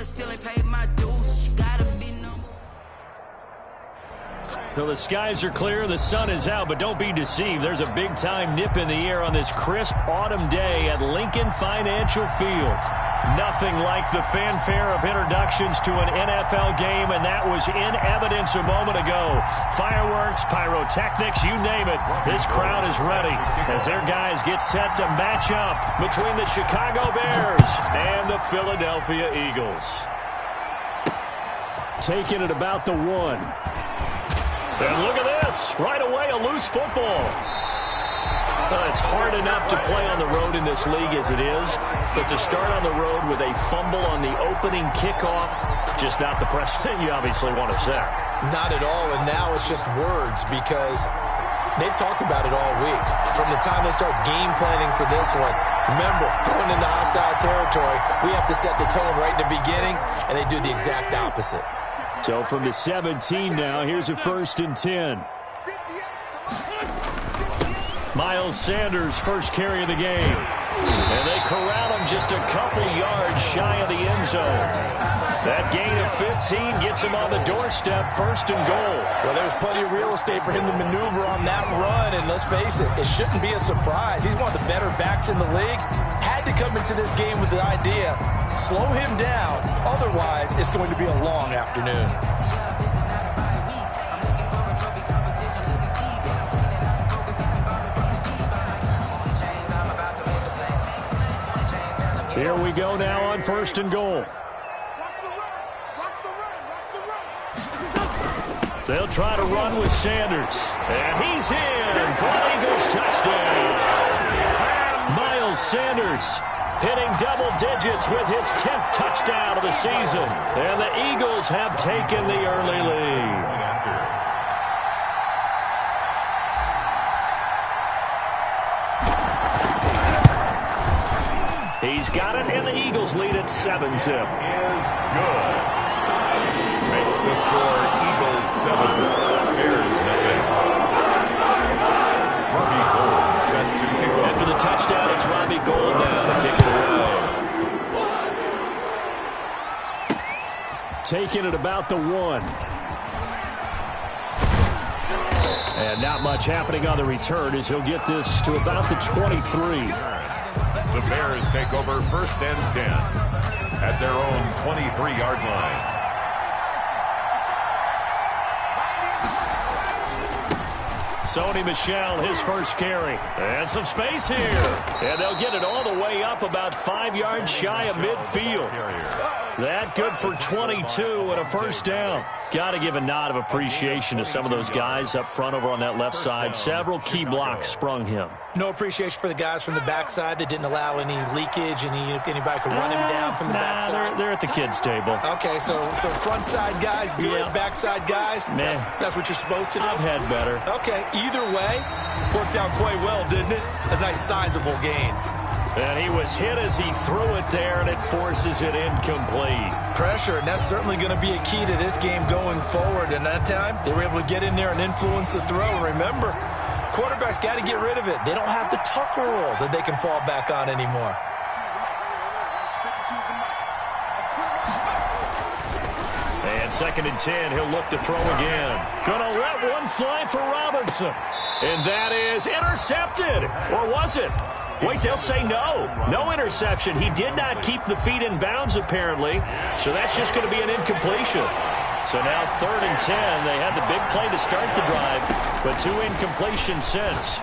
but still ain't paid my dues. Gotta be number. Well, the skies are clear, the sun is out, but don't be deceived. There's a big-time nip in the air on this crisp autumn day at Lincoln Financial Field. Nothing like the fanfare of introductions to an NFL game, and that was in evidence a moment ago. Fireworks, pyrotechnics, you name it. This crowd is ready as their guys get set to match up between the Chicago Bears and the Philadelphia Eagles. Taking it about the 1. And look at this. Right away, a loose football. It's hard enough to play on the road in this league as it is, but to start on the road with a fumble on the opening kickoff, just not the precedent you obviously want to set. Not at all, and now it's just words because they've talked about it all week. From the time they start game planning for this one, remember, going into hostile territory, we have to set the tone right in the beginning, and they do the exact opposite. So from the 17 now, here's a 1st and 10. Miles Sanders, first carry of the game. And they corral him just a couple yards shy of the end zone. That gain of 15 gets him on the doorstep, 1st and goal. Well, there's plenty of real estate for him to maneuver on that run, and let's face it, it shouldn't be a surprise. He's one of the better backs in the league. Had to come into this game with the idea, slow him down, otherwise it's going to be a long afternoon. Here we go now on 1st and goal. They'll try to run with Sanders. And he's in for an Eagles touchdown. Miles Sanders hitting double digits with his 10th touchdown of the season. And the Eagles have taken the early lead. He's got it, and the Eagles lead at 7-zip. Is good. Makes the score Eagles 7, Bears nothing. Robbie Gould set to kick off. After the touchdown, it's Robbie Gould now to kick it away. Taking it about the 1. And not much happening on the return as he'll get this to about the 23. The Bears take over 1st and 10 at their own 23-yard line. Sony Michel, his first carry. And some space here. And they'll get it all the way up about 5 yards shy of midfield. That good for 22 and a 1st down. Got to give a nod of appreciation to some of those guys up front over on that left side. Several key blocks sprung him. No appreciation for the guys from the backside that didn't allow any leakage, anybody could run him down from the backside. They're at the kids' table. Okay, so front side guys good, yeah. Backside guys, man, that's what you're supposed to do? I've had better. Okay, either way, worked out quite well, didn't it? A nice sizable gain. And he was hit as he threw it there, and it forces it incomplete. Pressure, and that's certainly going to be a key to this game going forward. And that time, they were able to get in there and influence the throw. And remember, quarterbacks got to get rid of it. They don't have the Tucker rule that they can fall back on anymore. And 2nd and 10, he'll look to throw again. Gonna let one fly for Robinson. And that is intercepted. Or was it? Wait, they'll say no. No interception. He did not keep the feet in bounds, apparently. So that's just going to be an incompletion. So now 3rd and 10. They had the big play to start the drive, but 2 incompletions since.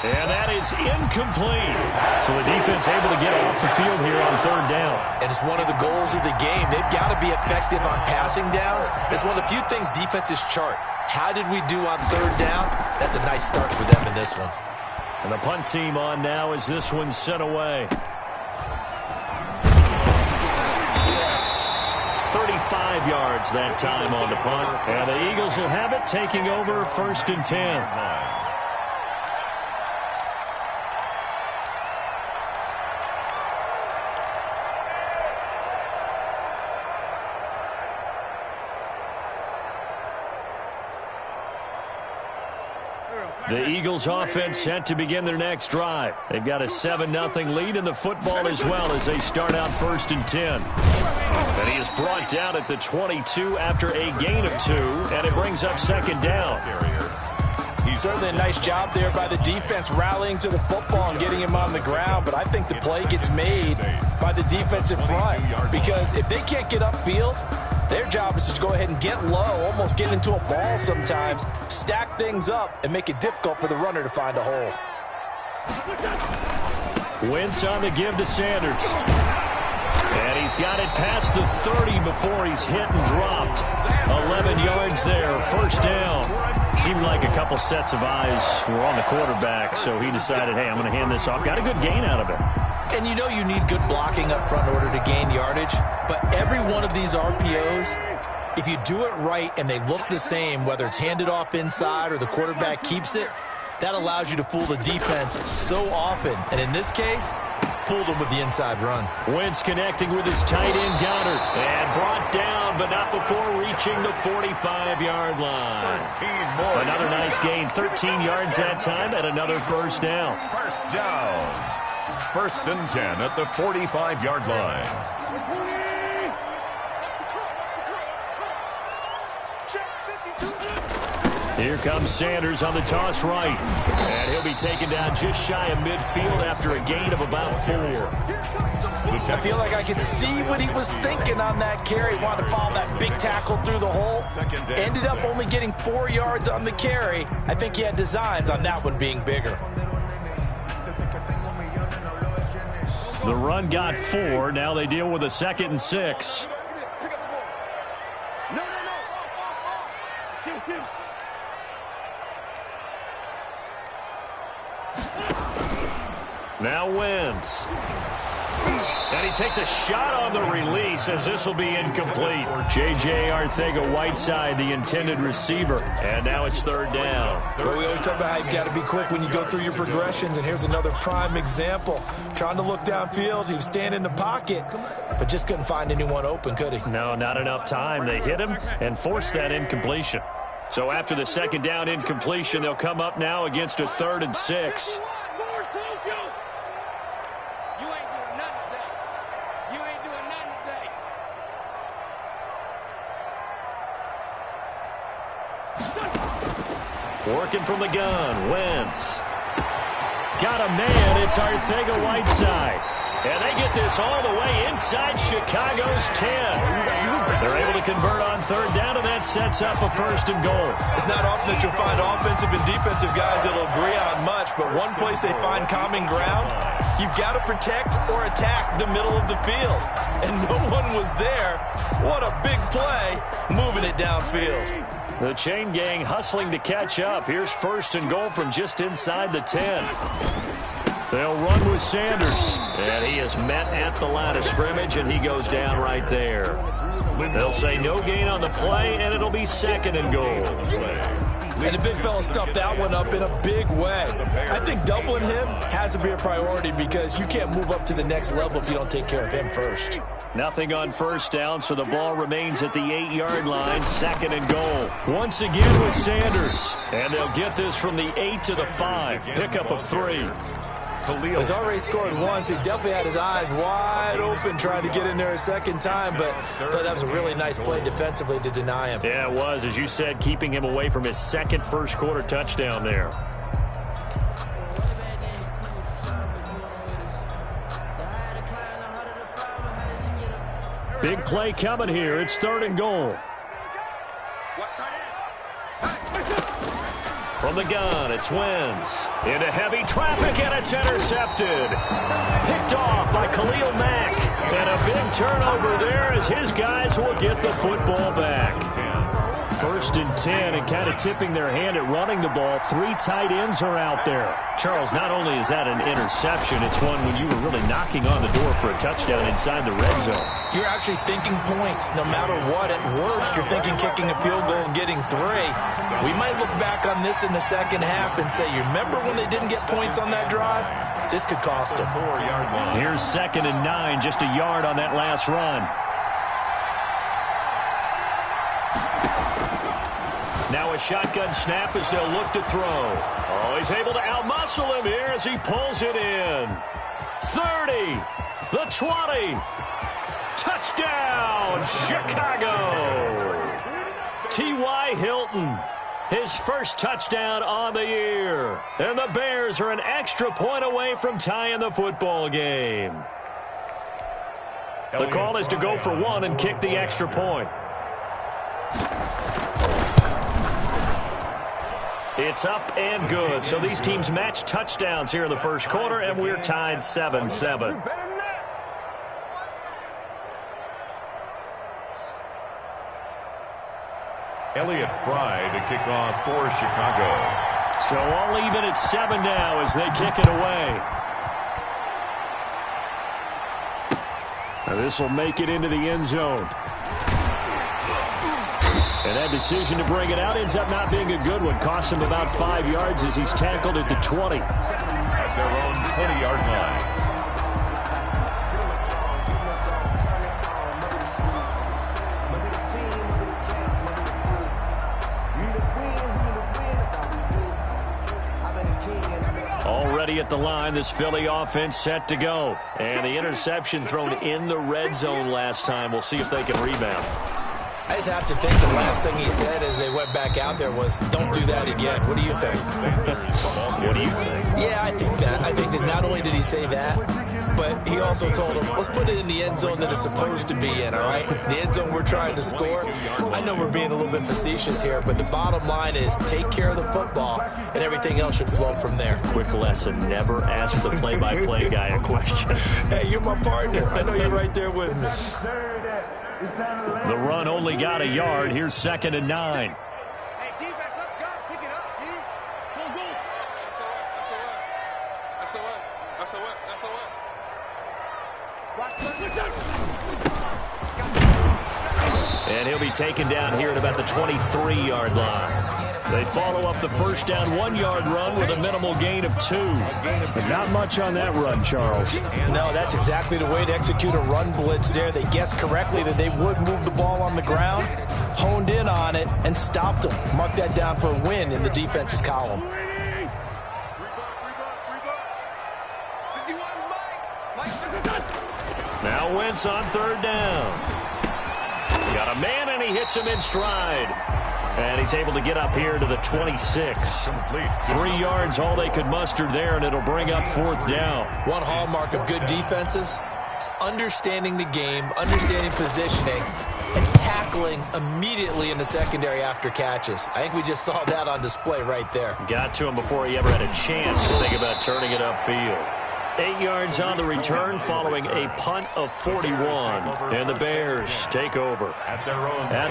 And that is incomplete. So the defense able to get off the field here on 3rd down. And it's one of the goals of the game. They've got to be effective on passing downs. It's one of the few things defenses chart. How did we do on 3rd down? That's a nice start for them in this one. And the punt team on now as this one's sent away. 35 yards that time on the punt. And the Eagles will have it, taking over 1st and 10. The Eagles offense set to begin their next drive. They've got a 7-0 lead in the football as well as they start out 1st and 10. And he is brought down at the 22 after a gain of 2, and it brings up 2nd down. Certainly a nice job there by the defense rallying to the football and getting him on the ground, but I think the play gets made by the defensive front because if they can't get upfield, their job is to go ahead and get low, almost get into a ball sometimes, stack things up, and make it difficult for the runner to find a hole. Wentz on the give to Sanders. And he's got it past the 30 before he's hit and dropped. 11 yards there, 1st down. Seemed like a couple sets of eyes were on the quarterback, so he decided, hey, I'm going to hand this off. Got a good gain out of it. And you know you need good blocking up front in order to gain yardage, but every one of these RPOs, if you do it right and they look the same, whether it's handed off inside or the quarterback keeps it, that allows you to fool the defense so often. And in this case, fooled them with the inside run. Wentz connecting with his tight end Goddard and brought down, but not before reaching the 45-yard line. Another nice gain, 13 yards that time, and another 1st down. 1st down. 1st and 10 at the 45-yard line. Here comes Sanders on the toss right. And he'll be taken down just shy of midfield after a gain of about 4. I feel like I could see what he was thinking on that carry. Wanted to follow that big tackle through the hole. Ended up only getting 4 yards on the carry. I think he had designs on that one being bigger. The run got 4. Now they deal with a 2nd and 6. Now Wentz. And he takes a shot on the release as this will be incomplete. J.J. Arcega-Whiteside, the intended receiver. And now it's 3rd down. Well, we always talk about how you've got to be quick when you go through your progressions, and here's another prime example. Trying to look downfield, he was standing in the pocket, but just couldn't find anyone open, could he? No, not enough time. They hit him and forced that incompletion. So after the 2nd down incompletion, they'll come up now against a 3rd and 6. Working from the gun, Wentz. Got a man, it's Arcega-Whiteside. And they get this all the way inside Chicago's 10. They're able to convert on 3rd down, and that sets up a 1st and goal. It's not often that you'll find offensive and defensive guys that'll agree on much, but one place they find common ground, you've got to protect or attack the middle of the field. And no one was there. What a big play, moving it downfield. The chain gang hustling to catch up. Here's 1st and goal from just inside the 10. They'll run with Sanders. And he is met at the line of scrimmage, and he goes down right there. They'll say no gain on the play, and it'll be 2nd and goal. And the big fella stuffed that one up in a big way. I think doubling him has to be a priority because you can't move up to the next level if you don't take care of him first. Nothing on 1st down, so the ball remains at the 8-yard line, 2nd and goal. Once again with Sanders. And they'll get this from the 8 to the 5. Pickup of 3. He's already scored once. He definitely had his eyes wide open trying to get in there a 2nd time, but I thought that was a really nice play defensively to deny him. Yeah, it was, as you said, keeping him away from his 2nd first-quarter touchdown there. Big play coming here. It's 3rd and goal. From the gun, it's Wentz. Into heavy traffic, and it's intercepted. Picked off by Khalil Mack. And a big turnover there as his guys will get the football back. 1st and 10, and kind of tipping their hand at running the ball. 3 tight ends are out there. Charles, not only is that an interception, it's one when you were really knocking on the door for a touchdown inside the red zone. You're actually thinking points no matter what. At worst, you're thinking kicking a field goal and getting 3. We might look back on this in the 2nd half and say, you remember when they didn't get points on that drive? This could cost them. Here's 2nd and 9, just a yard on that last run. Now a shotgun snap as they'll look to throw. Oh, he's able to outmuscle him here as he pulls it in. 30, the 20. Touchdown, Chicago. T.Y. Hilton, his first touchdown on the year. And the Bears are an extra point away from tying the football game. The call is to go for one and kick the extra point. It's up and good. So these teams match touchdowns here in the first quarter, and we're tied 7-7. Elliott Fry to kick off for Chicago. So all even at 7 now as they kick it away. Now this will make it into the end zone. And that decision to bring it out ends up not being a good one. Costs him about 5 yards as he's tackled at the 20. At their own 20-yard line. Already at the line, this Philly offense set to go. And the interception thrown in the red zone last time. We'll see if they can rebound. I just have to think the last thing he said as they went back out there was, don't do that again. What do you think? What do you think? Yeah, I think that. I think that not only did he say that, but he also told him, let's put it in the end zone that it's supposed to be in, all right? The end zone we're trying to score. I know we're being a little bit facetious here, but the bottom line is take care of the football, and everything else should flow from there. Quick lesson, never ask the play-by-play guy a question. Hey, you're my partner. I know you're right there with me. The run only got a yard. Here's 2nd and 9. Hey, defense, let's go. Pick it up, G. Go, go. SOS. And he'll be taken down here at about the 23-yard line. They follow up the first down 1-yard run with a minimal gain of 2. But not much on that run, Charles. No, that's exactly the way to execute a run blitz there. They guessed correctly that they would move the ball on the ground, honed in on it, and stopped them. Mark that down for a win in the defense's column. Now Wentz on 3rd down. Got a man, and he hits him in stride. And he's able to get up here to the 26. 3 yards, all they could muster there, and it'll bring up 4th down. One hallmark of good defenses is understanding the game, understanding positioning, and tackling immediately in the secondary after catches. I think we just saw that on display right there. Got to him before he ever had a chance to think about turning it upfield. 8 yards on the return following a punt of 41. And the Bears take over. At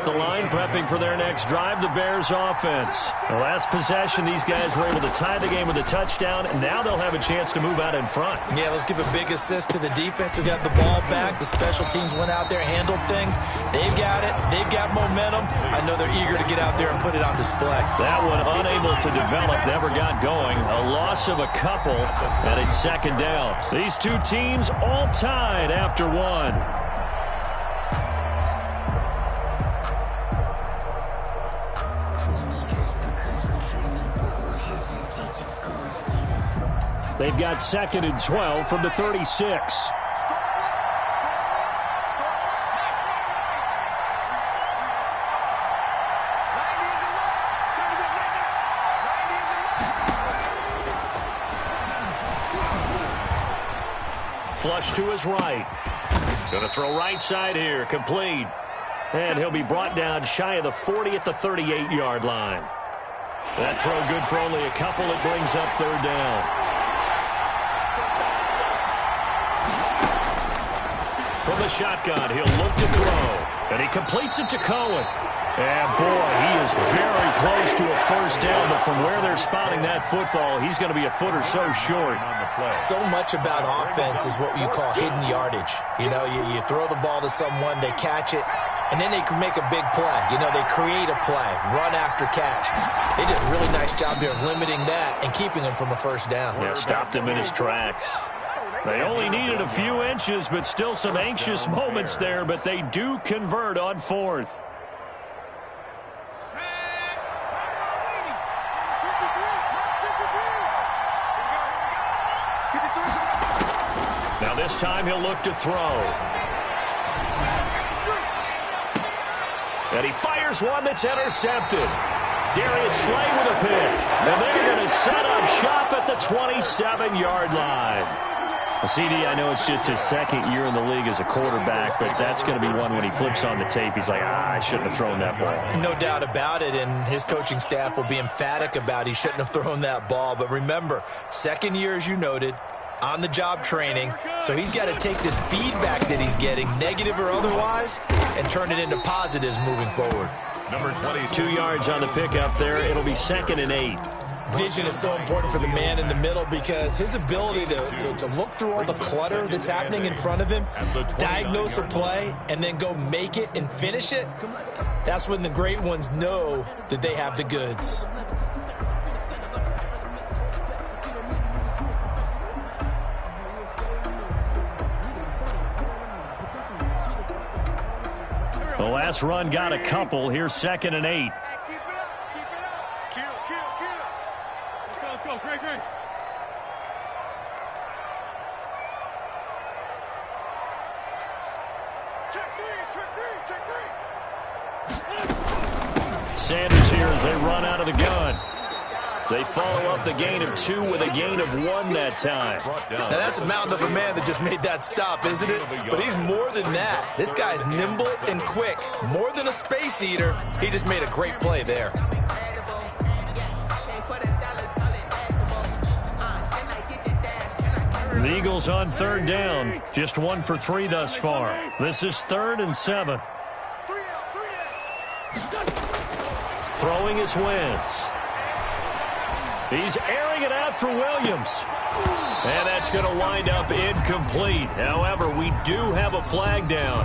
the line, prepping for their next drive, the Bears offense. The last possession, these guys were able to tie the game with a touchdown, and now they'll have a chance to move out in front. Yeah, let's give a big assist to the defense who got the ball back. The special teams went out there, handled things. They've got it. They've got momentum. I know they're eager to get out there and put it on display. That one unable to develop, never got going. A loss of a couple, and it's 2nd down. These two teams all tied after 1. They've got 2nd and 12 from the 36. Flush to his right. Going to throw right side here. Complete. And he'll be brought down shy of the 40 at the 38-yard line. That throw good for only a couple. It brings up 3rd down. From the shotgun, he'll look to throw. And he completes it to Cohen. And, boy, he is very close to a 1st down, but from where they're spotting that football, he's going to be a foot or so short. So much about offense is what you call hidden yardage. You know, you throw the ball to someone, they catch it, and then they can make a big play. You know, they create a play, run after catch. They did a really nice job there of limiting that and keeping him from a 1st down. Yeah, stopped him in his tracks. They only needed a few inches, but still some anxious moments there, but they do convert on 4th. This time he'll look to throw. And he fires one that's intercepted. Darius Slay with a pick. And they're going to set up shop at the 27-yard line. CD, I know it's just his second year in the league as a quarterback, but that's going to be one when he flips on the tape. He's like, I shouldn't have thrown that ball. No doubt about it, and his coaching staff will be emphatic about he shouldn't have thrown that ball. But remember, second year, as you noted, on-the-job training, so he's got to take this feedback that he's getting, negative or otherwise, and turn it into positives moving forward. Number 22. 2 yards on the pickup there. It'll be 2nd and 8. Vision is so important for the man in the middle because his ability to look through all the clutter that's happening in front of him, diagnose a play, and then go make it and finish it, that's when the great ones know that they have the goods. The last run got a couple. Here's 2nd and 8. Go, Greg. Check three. Sanders here as they run out of the gun. They follow up the gain of 2 with a gain of 1 that time. Now that's a mountain of a man that just made that stop, isn't it? But he's more than that. This guy's nimble and quick. More than a space eater. He just made a great play there. The Eagles on 3rd down. Just 1 for 3 thus far. This is 3rd and 7. Throwing is Wentz. He's airing it out for Williams. And that's going to wind up incomplete. However, we do have a flag down.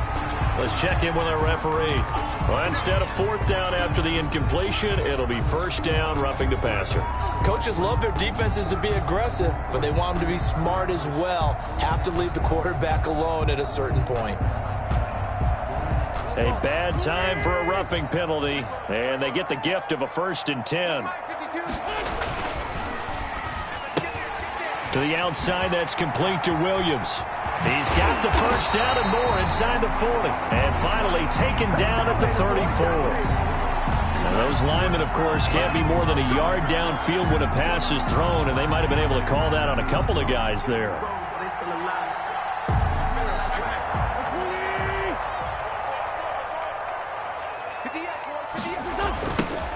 Let's check in with our referee. Well, instead of 4th down after the incompletion, it'll be 1st down, roughing the passer. Coaches love their defenses to be aggressive, but they want them to be smart as well. Have to leave the quarterback alone at a certain point. A bad time for a roughing penalty, and they get the gift of a 1st and 10. To the outside, that's complete to Williams. He's got the 1st down and more inside the 40. And finally taken down at the 34. Now those linemen, of course, can't be more than a yard downfield when a pass is thrown, and they might have been able to call that on a couple of guys there.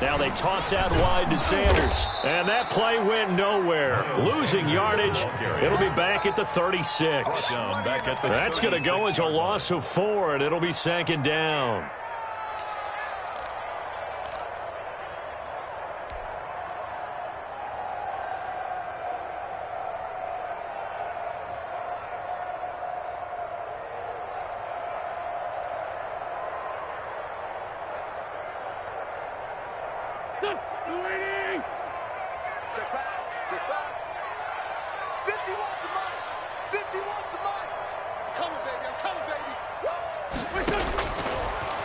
Now they toss out wide to Sanders. And that play went nowhere. Losing yardage. It'll be back at the 36. That's going to go as a loss of 4, and it'll be 2nd down.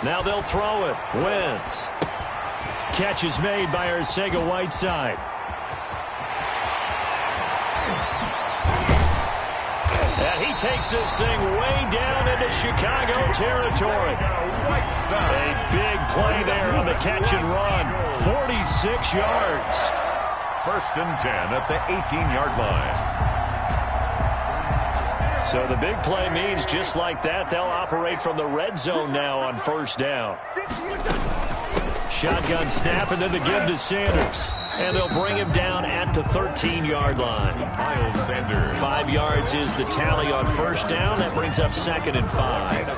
Now they'll throw it. Wentz. Catch is made by Arcega-Whiteside. And he takes this thing way down into Chicago territory. A big play there on the catch and run. 46 yards. 1st and 10 at the 18-yard line. So the big play means just like that, they'll operate from the red zone now on 1st down. Shotgun snap and then the give to Sanders. And they'll bring him down at the 13-yard line. Miles Sanders. 5 yards is the tally on 1st down. That brings up 2nd and 5.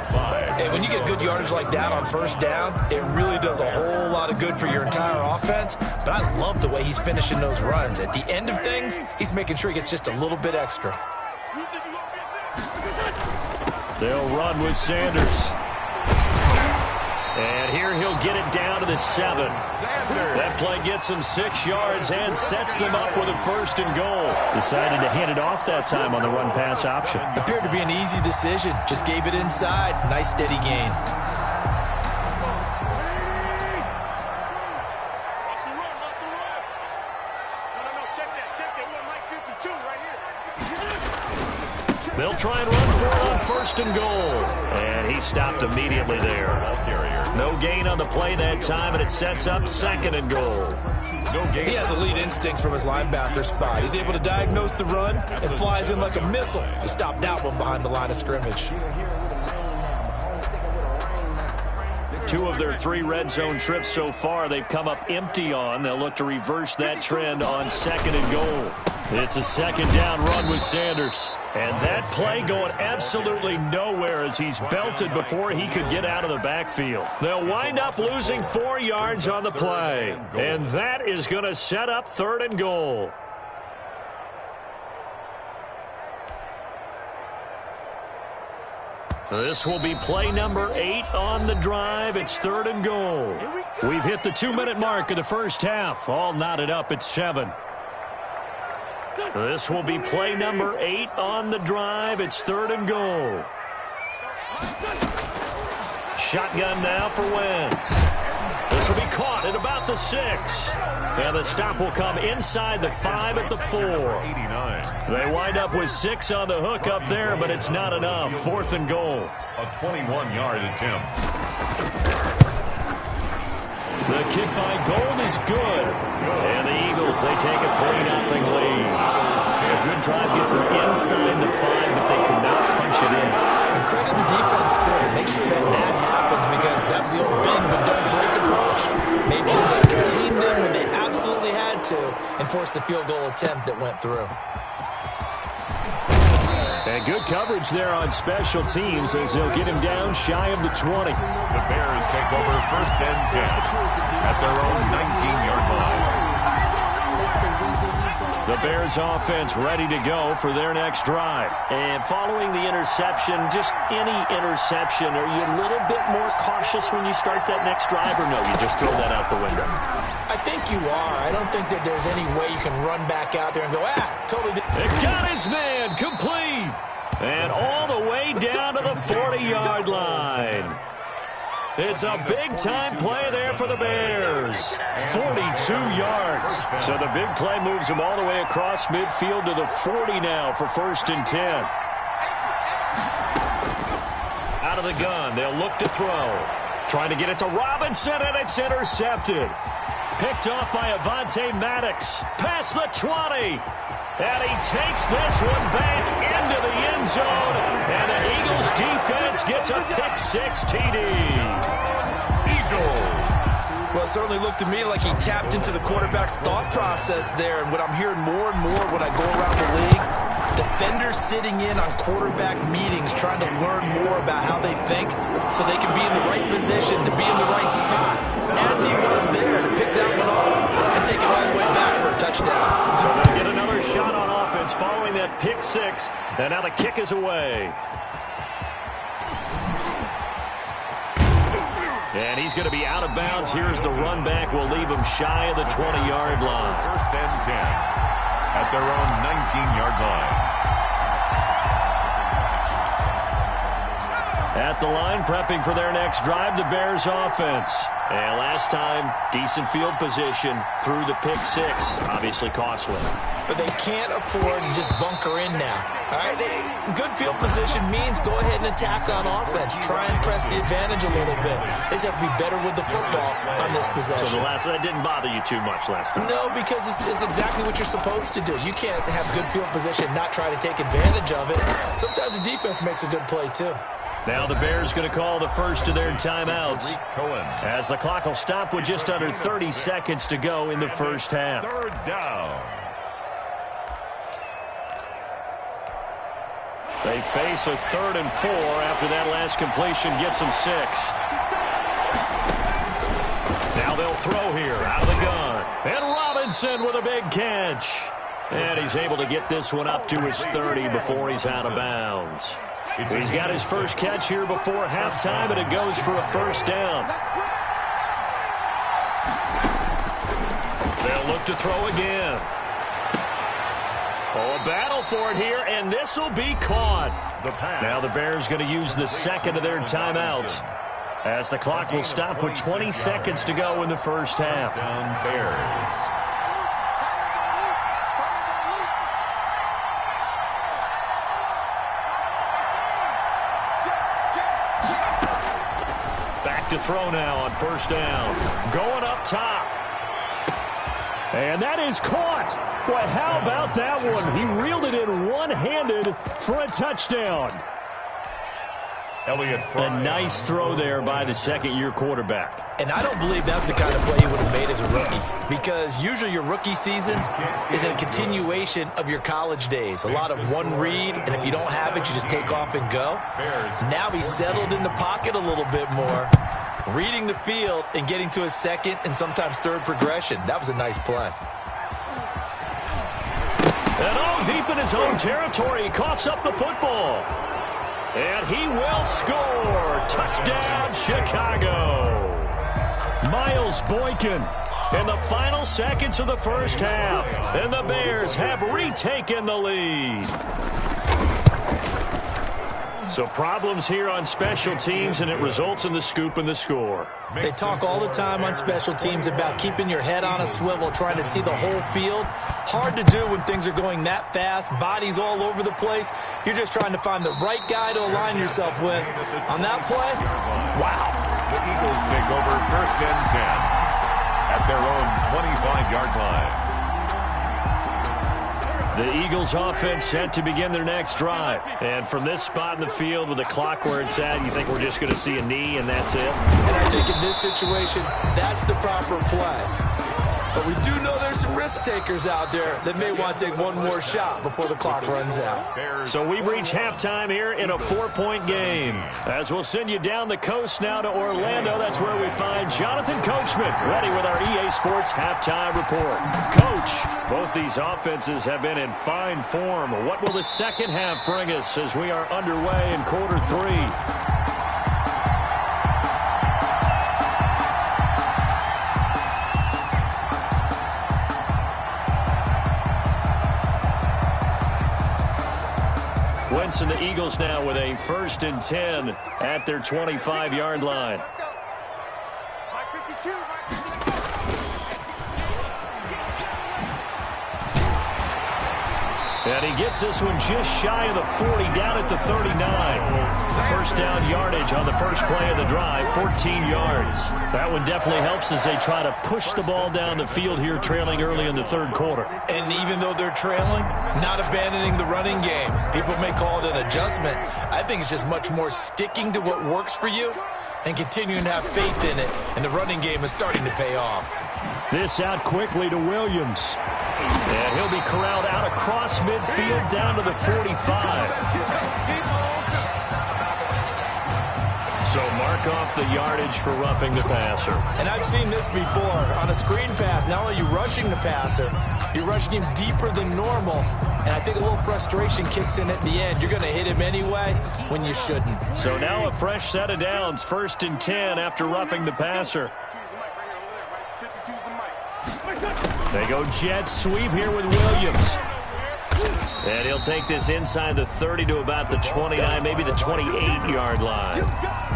And when you get good yardage like that on 1st down, it really does a whole lot of good for your entire offense. But I love the way he's finishing those runs. At the end of things, he's making sure he gets just a little bit extra. They'll run with Sanders. And here he'll get it down to the 7. That play gets him 6 yards and sets them up with a 1st and goal. Decided to hand it off that time on the run-pass option. Appeared to be an easy decision. Just gave it inside. Nice steady gain. They'll try and run for it on first and goal. And he stopped immediately there. No gain on the play that time, and it sets up second and goal. He has elite instincts from his linebacker spot. He's able to diagnose the run and flies in like a missile to stop that one behind the line of scrimmage. 2 of their 3 red zone trips so far they've come up empty on. They'll look to reverse that trend on second and goal. It's a second down run with Sanders. And that play going absolutely nowhere as he's belted before he could get out of the backfield. They'll wind up losing 4 yards on the play. And that is going to set up third and goal. This will be play number 8 on the drive. It's third and goal. We've hit the 2-minute mark of the first half. All knotted up at 7. This will be play number 8 on the drive. It's third and goal. Shotgun now for Wentz. This will be caught at about the 6. And the stop will come inside the 5 at the 4. They wind up with 6 on the hook up there, but it's not enough. Fourth and goal. A 21-yard attempt. The kick by Gold is good. And the Eagles, they take a 3-0 lead. A good drive gets them inside the 5, but they could not punch it in. And credit the defense, too. Make sure that happens because that was the old bend but don't break approach. Made sure they contained them when they absolutely had to and forced the field goal attempt that went through. And good coverage there on special teams as they'll get him down shy of the 20. The Bears take over first and 10 at their own 19-yard line. The Bears offense ready to go for their next drive. And following the interception, just any interception, are you a little bit more cautious when you start that next drive, or no, you just throw that out the window? I think you are. I don't think that there's any way you can run back out there and go, totally different. It got his man complete. And all the way down to the 40-yard line. It's a big-time play there for the Bears. 42 yards. So the big play moves them all the way across midfield to the 40 now for first and 10. Out of the gun, they'll look to throw. Trying to get it to Robinson, and it's intercepted. Picked off by Avonte Maddox. Past the 20. And he takes this one back into the end zone. And the Eagles defense gets a pick-6 TD. Eagles. Well, it certainly looked to me like he tapped into the quarterback's thought process there. And what I'm hearing more and more when I go around the league, defenders sitting in on quarterback meetings trying to learn more about how they think so they can be in the right position to be in the right spot. As he was there to pick that one off and take it all the way back for a touchdown. So they get another shot on offense following that pick-6, and now the kick is away. And he's going to be out of bounds. Here's the run back. We'll leave him shy of the 20-yard line. First and 10 at their own 19-yard line. At the line, prepping for their next drive, the Bears offense. And last time, decent field position through the pick-6. Obviously costly. But they can't afford to just bunker in now. All right, good field position means go ahead and attack on offense. Try and press the advantage a little bit. They just have to be better with the football on this possession. So that didn't bother you too much last time? No, because it's exactly what you're supposed to do. You can't have good field position and not try to take advantage of it. Sometimes the defense makes a good play, too. Now the Bears going to call the first of their timeouts as the clock will stop with just under 30 seconds to go in the first half. Third down. They face a 3rd and 4 after that last completion gets them 6. Now they'll throw here out of the gun. And Robinson with a big catch. And he's able to get this one up to his 30 before he's out of bounds. He's got his first catch here before halftime, and it goes for a first down. They'll look to throw again. Oh, a battle for it here, and this will be caught. Now the Bears going to use the second of their timeouts as the clock will stop with 20 seconds to go in the first half. Down Bears. to throw now on first down. Going up top. And that is caught. Boy, how about that one? He reeled it in one-handed for a touchdown. A nice throw there by the second-year quarterback. And I don't believe that's the kind of play he would have made as a rookie, because usually your rookie season is a continuation of your college days. A lot of one read, and if you don't have it, you just take off and go. Now he's settled in the pocket a little bit more, reading the field and getting to his second and sometimes third progression. That was a nice play. And all deep in his own territory, he coughs up the football. And he will score. Touchdown, Chicago. Miles Boykin in the final seconds of the first half. And the Bears have retaken the lead. So problems here on special teams, and it results in the scoop and the score. They talk all the time on special teams about keeping your head on a swivel, trying to see the whole field. Hard to do when things are going that fast, bodies all over the place. You're just trying to find the right guy to align yourself with. On that play, wow. The Eagles take over first and 10 at their own 25-yard line. The Eagles offense set to begin their next drive. And from this spot in the field with the clock where it's at, you think we're just going to see a knee and that's it? And I think in this situation, that's the proper play. But we do know there's some risk takers out there that may want to take one more shot before the clock runs out. So we've reached halftime here in a 4-point game. As we'll send you down the coast now to Orlando, that's where we find Jonathan Coachman ready with our EA Sports halftime report. Coach, both these offenses have been in fine form. What will the second half bring us as we are underway in quarter 3? And the Eagles now with a 1st and 10 at their 25-yard line. Let's go. Mike 52, And he gets this one just shy of the 40, down at the 39. First down yardage on the first play of the drive, 14 yards. That one definitely helps as they try to push the ball down the field here, trailing early in the third quarter. And even though they're trailing, not abandoning the running game. People may call it an adjustment. I think it's just much more sticking to what works for you and continuing to have faith in it. And the running game is starting to pay off. This out quickly to Williams. And he'll be corralled out across midfield down to the 45. So mark off the yardage for roughing the passer. And I've seen this before. On a screen pass, not only are you rushing the passer, you're rushing him deeper than normal. And I think a little frustration kicks in at the end. You're going to hit him anyway when you shouldn't. So now a fresh set of downs, 1st and 10 after roughing the passer. They go jet sweep here with Williams. And he'll take this inside the 30 to about the 29, maybe the 28-yard line.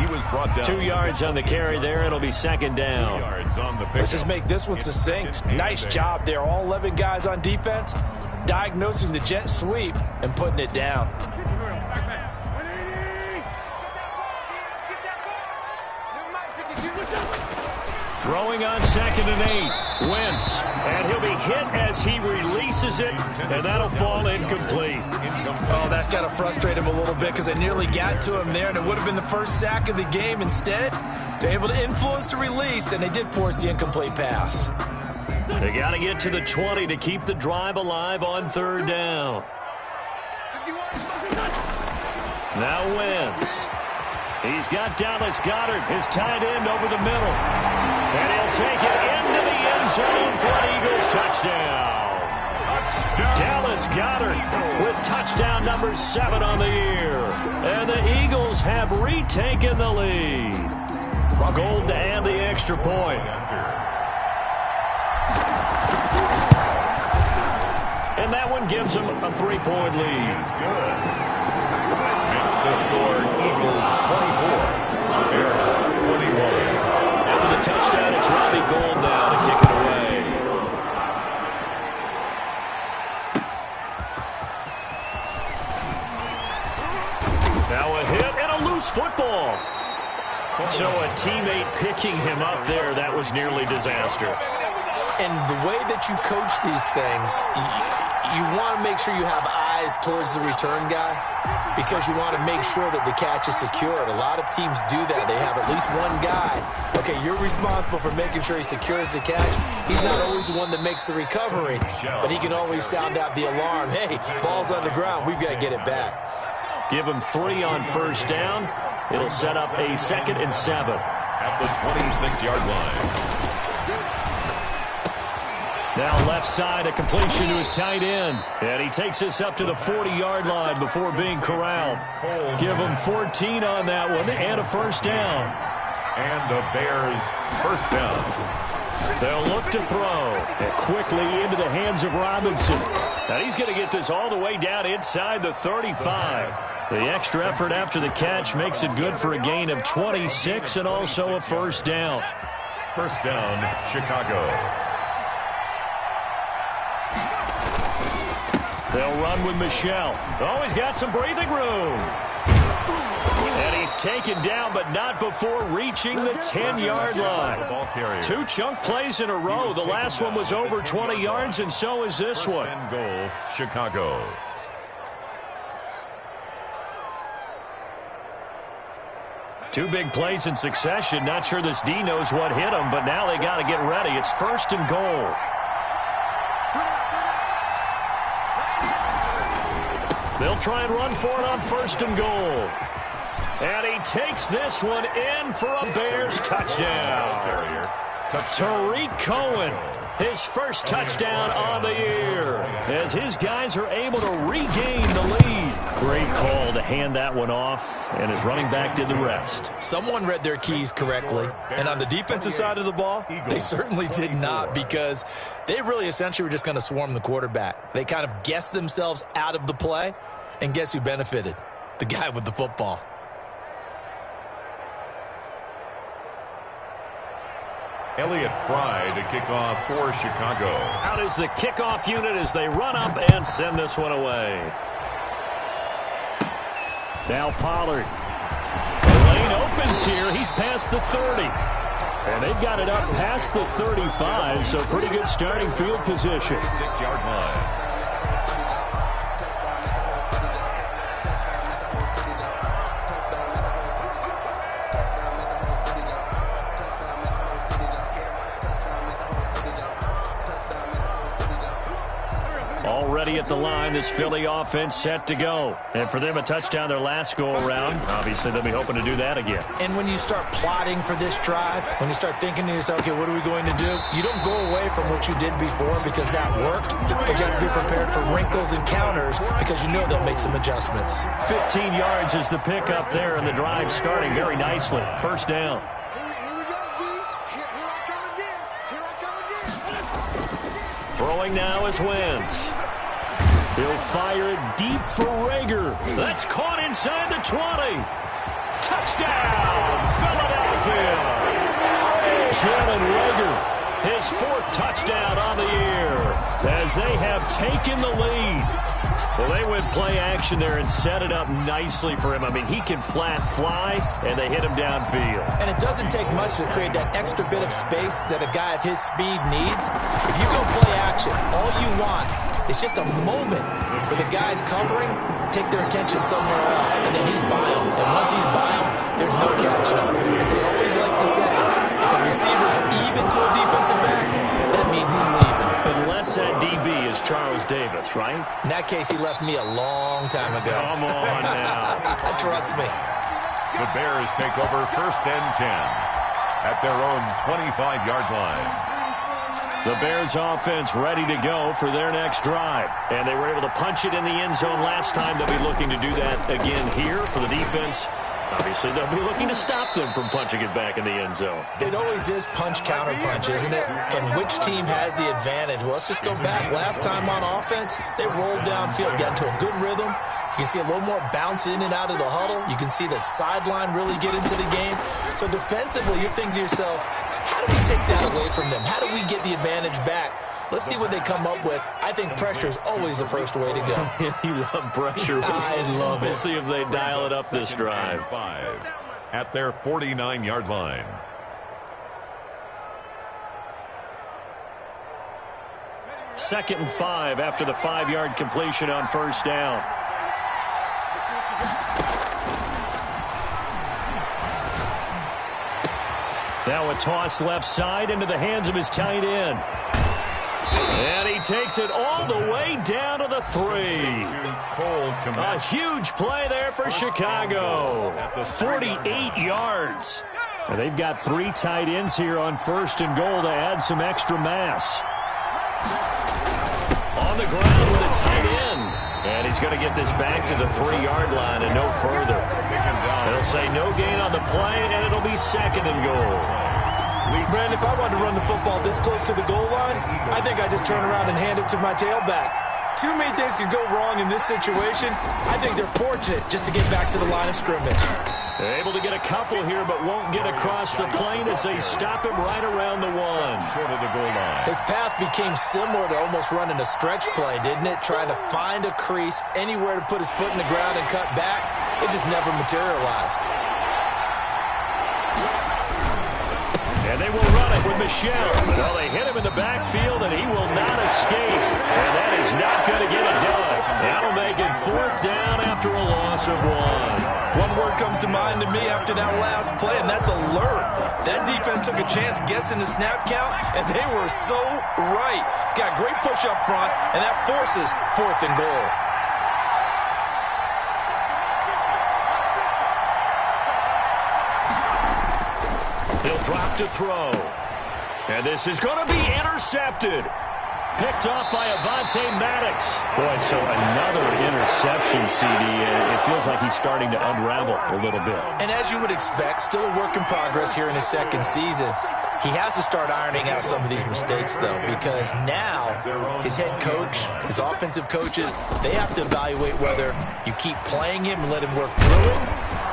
He was brought down. 2 yards on the carry there. It'll be 2nd down. 2 yards on the Let's just make this one succinct. Nice job there. All 11 guys on defense diagnosing the jet sweep and putting it down. Throwing on 2nd and 8. Wentz. And he'll be hit as he releases it, and that'll fall incomplete. Oh, that's got to frustrate him a little bit because they nearly got to him there, and it would have been the first sack of the game. Instead, they're able to influence the release, and they did force the incomplete pass. They got to get to the 20 to keep the drive alive on 3rd down. Now Wentz. He's got Dallas Goedert, his tight end, over the middle. And he'll take it into the end zone for an Eagles touchdown. Dallas Goedert with touchdown number 7 on the year. And the Eagles have retaken the lead. Gold to add the extra point. And that one gives them a 3-point lead. Makes the score Eagles 24, Bears 21. After the touchdown, it's Robbie Gould now to kick it away. Now a hit and a loose football. So a teammate picking him up there, that was nearly disaster. And the way that you coach these things, you want to make sure you have eyes towards the return guy because you want to make sure that the catch is secured. A lot of teams do that. They have at least one guy. Okay, you're responsible for making sure he secures the catch. He's not always the one that makes the recovery, but he can always sound out the alarm. Hey, ball's on the ground. We've got to get it back. Give him 3 on first down. It'll set up a 2nd and 7. At the 26-yard line. Now left side, a completion to his tight end. And he takes us up to the 40-yard line before being corralled. Give him 14 on that one and a first down. And the Bears first down. They'll look to throw. And quickly into the hands of Robinson. Now he's going to get this all the way down inside the 35. The extra effort after the catch makes it good for a gain of 26 and also a first down. First down, Chicago. They'll run with Michelle. Oh, he's got some breathing room. And he's taken down, but not before reaching the 10-yard line. 2 chunk plays in a row. The last one was over 20 yards, and so is this one. First and goal, Chicago. Two big plays in succession. Not sure this D knows what hit him, but now they got to get ready. It's first and goal. They'll try and run for it on first and goal. And he takes this one in for a Bears touchdown. Tariq Cohen, his first touchdown on the year, as his guys are able to regain the lead. Great call to hand that one off, and his running back did the rest. Someone read their keys correctly, and on the defensive side of the ball, they certainly did not, because they really essentially were just going to swarm the quarterback. They kind of guessed themselves out of the play, and guess who benefited? The guy with the football. Elliott Fry to kick off for Chicago. Out is the kickoff unit as they run up and send this one away. Now Pollard. The lane opens here. He's past the 30. And they've got it up past the 35, so pretty good starting field position. 6-yard line. Already at the line, this Philly offense set to go. And for them, a touchdown their last go-around. Obviously, they'll be hoping to do that again. And when you start plotting for this drive, when you start thinking to yourself, okay, what are we going to do? You don't go away from what you did before because that worked, but you have to be prepared for wrinkles and counters because you know they'll make some adjustments. 15 yards is the pickup there, and the drive starting very nicely. First down. Throwing now is Wentz. He'll fire it deep for Rager. That's caught inside the 20. Touchdown, Philadelphia. Jalen Rager, his 4th touchdown on the year, as they have taken the lead. Well, they went play action there and set it up nicely for him. I mean, he can flat fly, and they hit him downfield. And it doesn't take much to create that extra bit of space that a guy of his speed needs. If you go play action, all you want is just a moment where the guy's covering, take their attention somewhere else, and then he's by him. And once he's by him, there's no catching up. As they always like to say, if a receiver's even to a defensive back, that means he's leaving. Unless that DB is Charles Davis, right? In that case, he left me a long time ago. Come on now. Trust me. The Bears take over first and 10 at their own 25-yard line. The Bears offense ready to go for their next drive. And they were able to punch it in the end zone last time. They'll be looking to do that again here for the defense. Obviously, they'll be looking to stop them from punching it back in the end zone. It always is punch-counter-punch, isn't it? And which team has the advantage? Well, let's just go back. Last time on offense, they rolled downfield, got into a good rhythm. You can see a little more bounce in and out of the huddle. You can see the sideline really get into the game. So defensively, you're thinking to yourself, how do we take that away from them? How do we get the advantage back? Let's see what they come up with. I think pressure is always the first way to go. You love pressure. I love it. We'll see if they dial it up this drive. at their 49-yard line. Second and 5 after the 5-yard completion on first down. Now a toss left side into the hands of his tight end. And he takes it all the way down to the 3. A huge play there for Chicago. 48 yards. And they've got 3 tight ends here on first and goal to add some extra mass. On the ground with a tight end. And he's going to get this back to the 3-yard line and no further. They'll say no gain on the play, and it'll be second and goal. Brandon, if I wanted to run the football this close to the goal line, I think I just turn around and hand it to my tailback. Too many things could go wrong in this situation. I think they're fortunate just to get back to the line of scrimmage. They're able to get a couple here, but won't get across the plane as they stop him right around the 1. Short of the goal line. His path became similar to almost running a stretch play, didn't it? Trying to find a crease, anywhere to put his foot in the ground and cut back. It just never materialized. And they will run it with Michel. Well, they hit him in the backfield, and he will not escape. And that is not going to get it done. That'll make it 4th down after a loss of 1. One word comes to mind to me after that last play, and that's alert. That defense took a chance guessing the snap count, and they were so right. Got great push up front, and that forces 4th and goal. He'll drop to throw. And this is going to be intercepted. Picked off by Avonte Maddox. Boy, so another interception, CD. It feels like he's starting to unravel a little bit. And as you would expect, still a work in progress here in his second season. He has to start ironing out some of these mistakes, though, because now his head coach, his offensive coaches, they have to evaluate whether you keep playing him and let him work through it,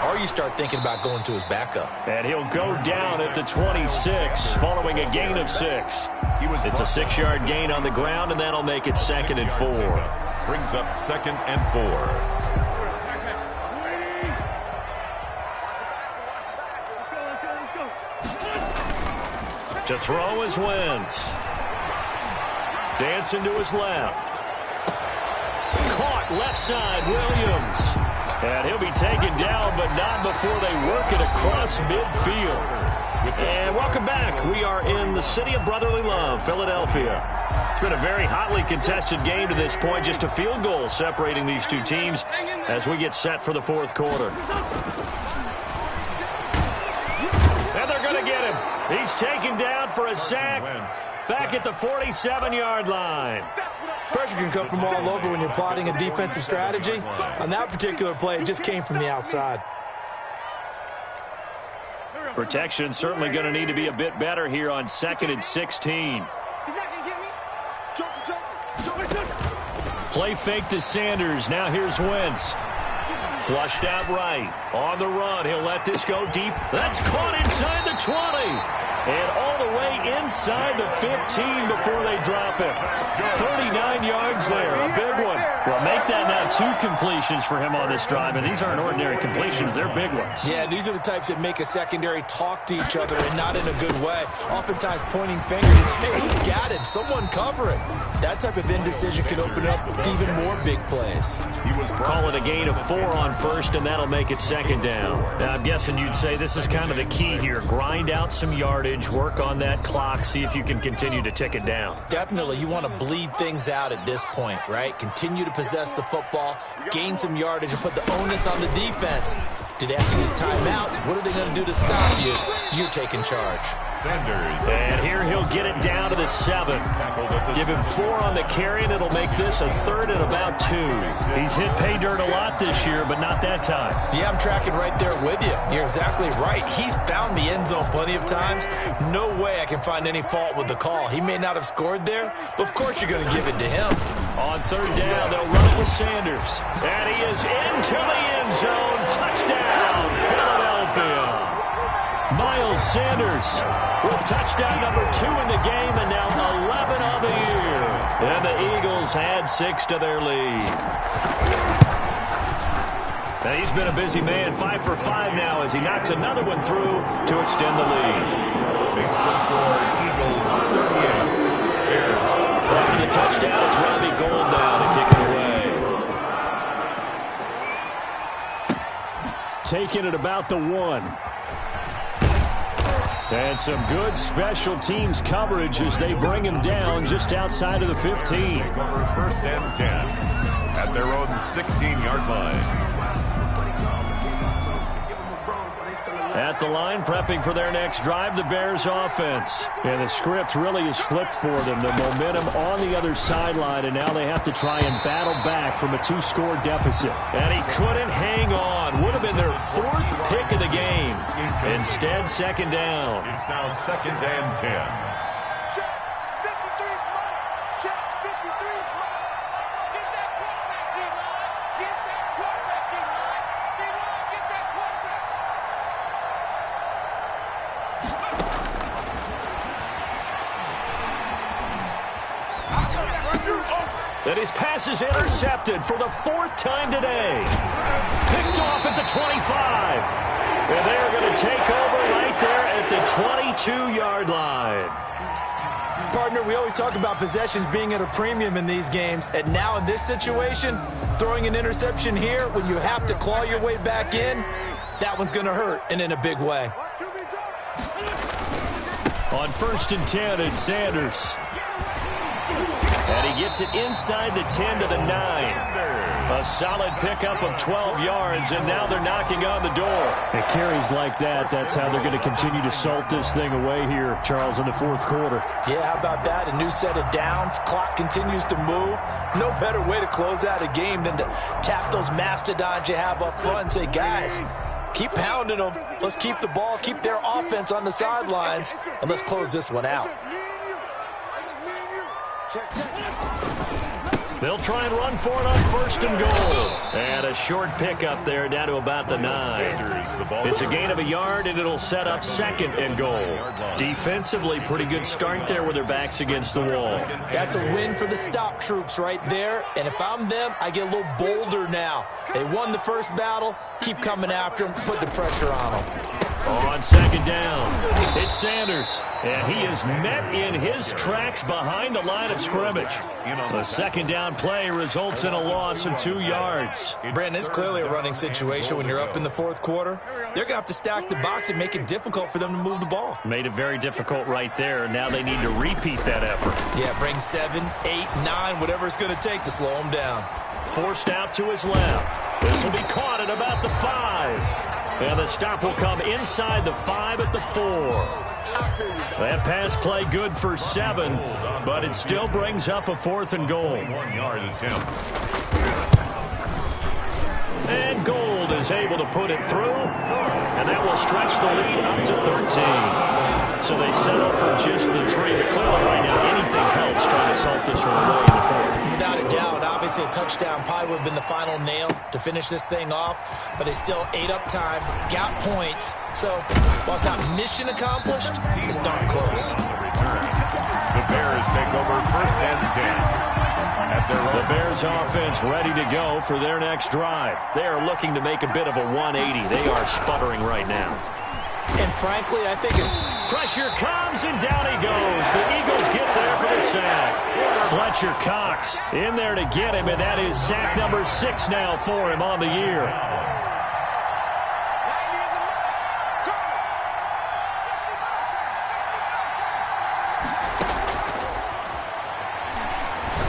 or you start thinking about going to his backup. And he'll go down at the 26 following a gain of 6. It's a 6-yard gain on the ground, and that'll make it 2nd and 4. Brings up 2nd and 4. To throw is Wentz. Dancing to his left. Caught left side, Williams. And he'll be taken down, but not before they work it across midfield. And welcome back. We are in the city of brotherly love, Philadelphia. It's been a very hotly contested game to this point. Just a field goal separating these two teams as we get set for the 4th quarter. And they're going to get him. He's taken down for a sack back at the 47-yard line. Pressure can come from all over when you're plotting a defensive strategy. On that particular play, it just came from the outside. Protection certainly going to need to be a bit better here on 2nd and 16. Play fake to Sanders. Now here's Wentz. Flushed out right. On the run. He'll let this go deep. That's caught inside the 20. And all the way inside the 15 before they drop him. 39 yards there. A big one. Well, make that now 2 completions for him on this drive. And these aren't ordinary completions. They're big ones. Yeah, these are the types that make a secondary talk to each other and not in a good way. Oftentimes pointing fingers. Hey, who's got him? Someone cover it. That type of indecision can open up to even more big plays. Call it a gain of 4 on first, and that'll make it 2nd down. Now, I'm guessing you'd say this is kind of the key here. Grind out some yardage, work on that clock, see if you can continue to tick it down. Definitely. You want to bleed things out at this point, right? Continue to possess the football, gain some yardage, and put the onus on the defense. Do they have to use timeouts? What are they going to do to stop you? You're taking charge. Sanders. And here he'll get it down to the 7. Give him 4 on the carry, and it'll make this a 3rd and about 2. He's hit pay dirt a lot this year, but not that time. Yeah, I'm tracking right there with you. You're exactly right. He's found the end zone plenty of times. No way I can find any fault with the call. He may not have scored there, but of course you're going to give it to him. On 3rd down, they'll run it with Sanders. And he is into the end zone. Touchdown, Philadelphia. Miles Sanders with touchdown number 2 in the game, and now 11 on the year. And the Eagles add 6 to their lead. And he's been a busy man, 5 for 5 now as he knocks another one through to extend the lead. Makes the score Eagles 38. Bears. After the touchdown, it's Robbie Gould now to kick it away. Taking it about the 1. And some good special teams coverage as they bring him down just outside of the 15. Take over 1st and 10 at their own 16-yard line. At the line, prepping for their next drive, the Bears offense. And the script really is flipped for them. The momentum on the other sideline, and now they have to try and battle back from a 2-score deficit. And he couldn't hang on. Would have been their 4th pick of the game. Instead, 2nd down. It's now 2nd and 10. And his pass is intercepted for the 4th time today. Picked off at the 25. And they're going to take over right there at the 22-yard line. Partner, we always talk about possessions being at a premium in these games. And now in this situation, throwing an interception here when you have to claw your way back in, that one's going to hurt, and in a big way. On 1st and 10, it's Sanders. And he gets it inside the 10 to the 9. A solid pickup of 12 yards, and now they're knocking on the door. It carries like that. That's how they're going to continue to salt this thing away here, Charles, in the 4th quarter. Yeah, how about that? A new set of downs. Clock continues to move. No better way to close out a game than to tap those mastodons you have up front and say, guys, keep pounding them. Let's keep the ball, keep their offense on the sidelines, and let's close this one out. They'll try and run for it on 1st and goal. And a short pickup there down to about the 9. It's a gain of a yard, and it'll set up 2nd and goal. Defensively, pretty good start there with their backs against the wall. That's a win for the stop troops right there. And if I'm them, I get a little bolder now. They won the first battle. Keep coming after them. Put the pressure on them. On 2nd down, it's Sanders, and he is met in his tracks behind the line of scrimmage. The 2nd down play results in a loss of 2 yards. Brandon, it's clearly a running situation when you're up in the 4th quarter. They're going to have to stack the box and make it difficult for them to move the ball. Made it very difficult right there. Now they need to repeat that effort. Yeah, bring 7, 8, 9, whatever it's going to take to slow them down. Forced out to his left. This will be caught at about the 5. And the stop will come inside the 5 at the 4. That pass play good for 7, but it still brings up a 4th and goal. 1-yard attempt. And Gould is able to put it through, and that will stretch the lead up to 13. So they settle for just the 3, but clearly right now anything helps trying to salt this one away in the 4th. Without a doubt, obviously a touchdown probably would have been the final nail to finish this thing off, but they still ate up time, got points. So while it's not mission accomplished, it's darn close. The Bears take over 1st and 10. The Bears offense ready to go for their next drive. They are looking to make a bit of a 180. They are sputtering right now. And frankly, I think it's... Pressure comes, and down he goes. The Eagles get there for the sack. Fletcher Cox in there to get him, and that is sack number 6 now for him on the year.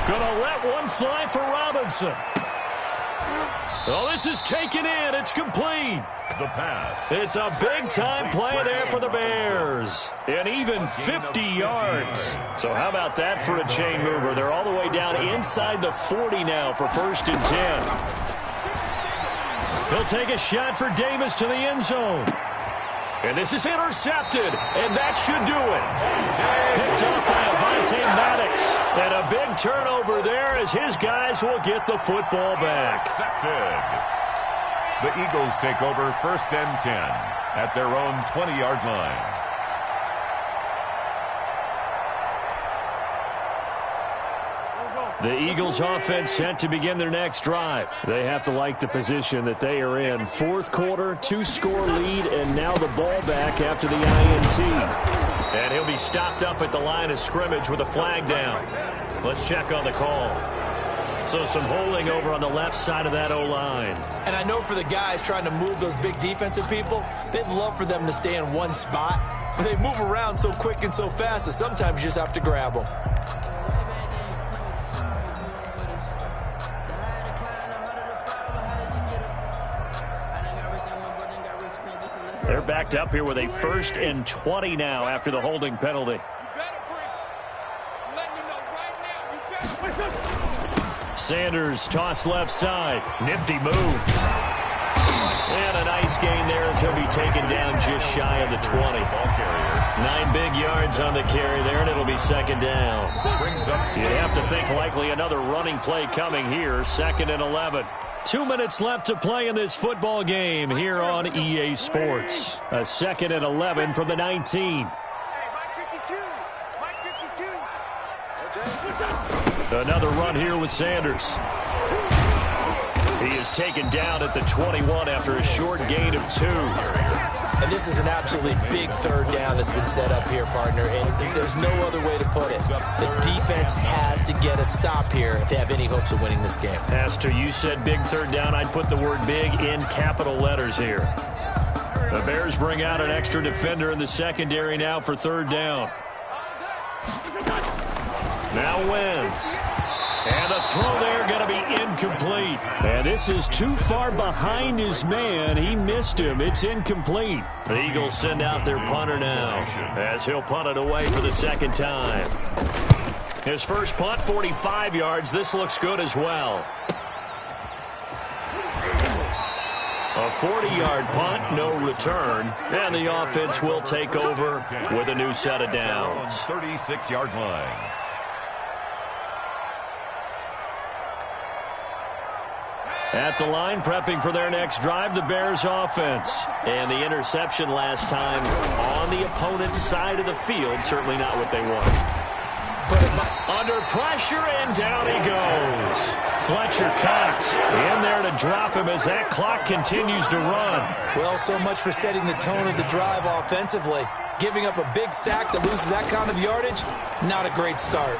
Gonna let one fly for Robinson. Oh, this is taken in. It's complete. The pass. It's a big-time play there for the Bears. And even 50 yards. So how about that for a chain mover? They're all the way down inside the 40 now for 1st and 10. He'll take a shot for Davis to the end zone. And this is intercepted, and that should do it. Picked up by Avonte Maddox. And a big turnover there as his guys will get the football back. Intercepted. The Eagles take over 1st and 10 at their own 20-yard line. The Eagles offense set to begin their next drive. They have to like the position that they are in. Fourth quarter, 2-score lead, and now the ball back after the INT. And he'll be stopped up at the line of scrimmage with a flag down. Let's check on the call. So some holding over on the left side of that O-line. And I know for the guys trying to move those big defensive people, they'd love for them to stay in one spot. But they move around so quick and so fast that sometimes you just have to grab them. They're backed up here with a 1st and 20 now after the holding penalty. Sanders toss left side. Nifty move. And a nice gain there as he'll be taken down just shy of the 20. 9 big yards on the carry there, and it'll be 2nd down. You have to think likely another running play coming here. 2nd and 11. 2 minutes left to play in this football game here on EA Sports. A 2nd and 11 from the 19. Another run here with Sanders. He is taken down at the 21 after a short gain of 2. And this is an absolutely big 3rd down that's been set up here, partner, and there's no other way to put it. The defense has to get a stop here if they have any hopes of winning this game. As to you said big 3rd down, I'd put the word big in capital letters here. The Bears bring out an extra defender in the secondary now for 3rd down. Now wins. And the throw there going to be incomplete. And this is too far behind his man. He missed him. It's incomplete. The Eagles send out their punter now as he'll punt it away for the 2nd time. His first punt, 45 yards. This looks good as well. A 40-yard punt, no return. And the offense will take over with a new set of downs. 36-yard line. At the line, prepping for their next drive, the Bears offense. And the interception last time on the opponent's side of the field, certainly not what they wanted. But under pressure, and down he goes. Fletcher Cox in there to drop him as that clock continues to run. Well, so much for setting the tone of the drive offensively. Giving up a big sack that loses that kind of yardage, not a great start.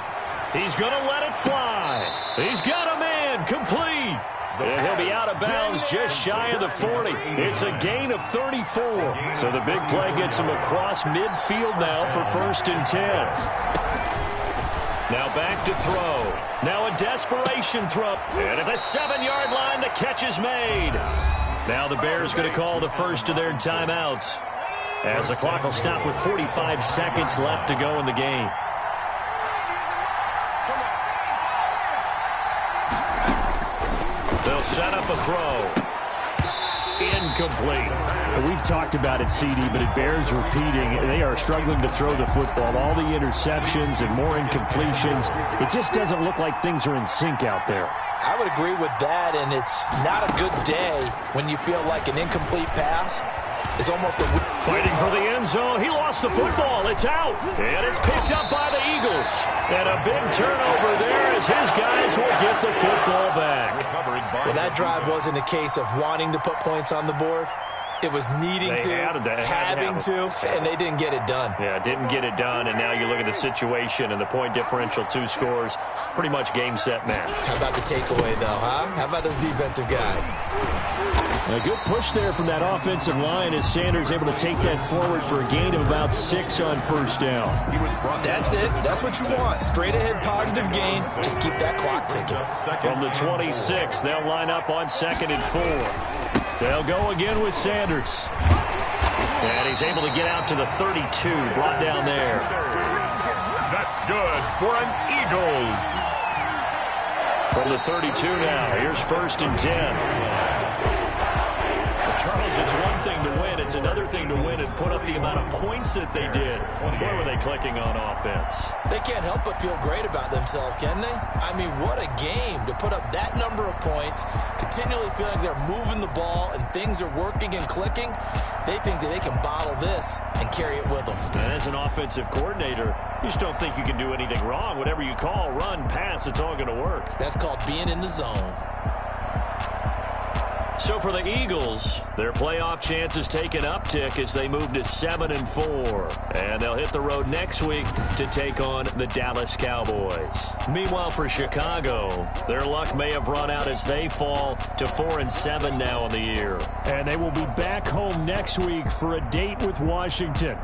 He's going to let it fly. He's got a man, complete. And he'll be out of bounds just shy of the 40. It's a gain of 34. So the big play gets him across midfield now for 1st and 10. Now back to throw. Now a desperation throw. And at the 7-yard line, the catch is made. Now the Bears going to call the first of their timeouts, as the clock will stop with 45 seconds left to go in the game. They'll set up a throw. Incomplete. We've talked about it, CD, but it bears repeating. They are struggling to throw the football. All the interceptions and more incompletions. It just doesn't look like things are in sync out there. I would agree with that, and it's not a good day when you feel like an incomplete pass is almost a... Fighting for the end zone. He lost the football. It's out. And it's picked up by the Eagles. And a big turnover there as his guys will get the football back. Well, that drive wasn't a case of wanting to put points on the board. It was needing to, having to, and they didn't get it done. Yeah, didn't get it done, and now you look at the situation and the point differential, 2 scores, pretty much game, set, match. How about the takeaway, though, huh? How about those defensive guys? A good push there from that offensive line as Sanders able to take that forward for a gain of about 6 on 1st down. That's it. That's what you want. Straight ahead positive gain. Just keep that clock ticking. From the 26, they'll line up on 2nd and 4. They'll go again with Sanders. And he's able to get out to the 32, brought down there. That's good for an Eagles. From the 32 now, here's 1st and 10. Charles, it's one thing to win. It's another thing to win and put up the amount of points that they did. Boy, were they clicking on offense. They can't help but feel great about themselves, can they? I mean, what a game to put up that number of points, continually feeling they're moving the ball and things are working and clicking. They think that they can bottle this and carry it with them. And as an offensive coordinator, you just don't think you can do anything wrong. Whatever you call, run, pass, it's all going to work. That's called being in the zone. So for the Eagles, their playoff chances take an uptick as they move to 7-4. And they'll hit the road next week to take on the Dallas Cowboys. Meanwhile, for Chicago, their luck may have run out as they fall to 4-7 now in the year. And they will be back home next week for a date with Washington.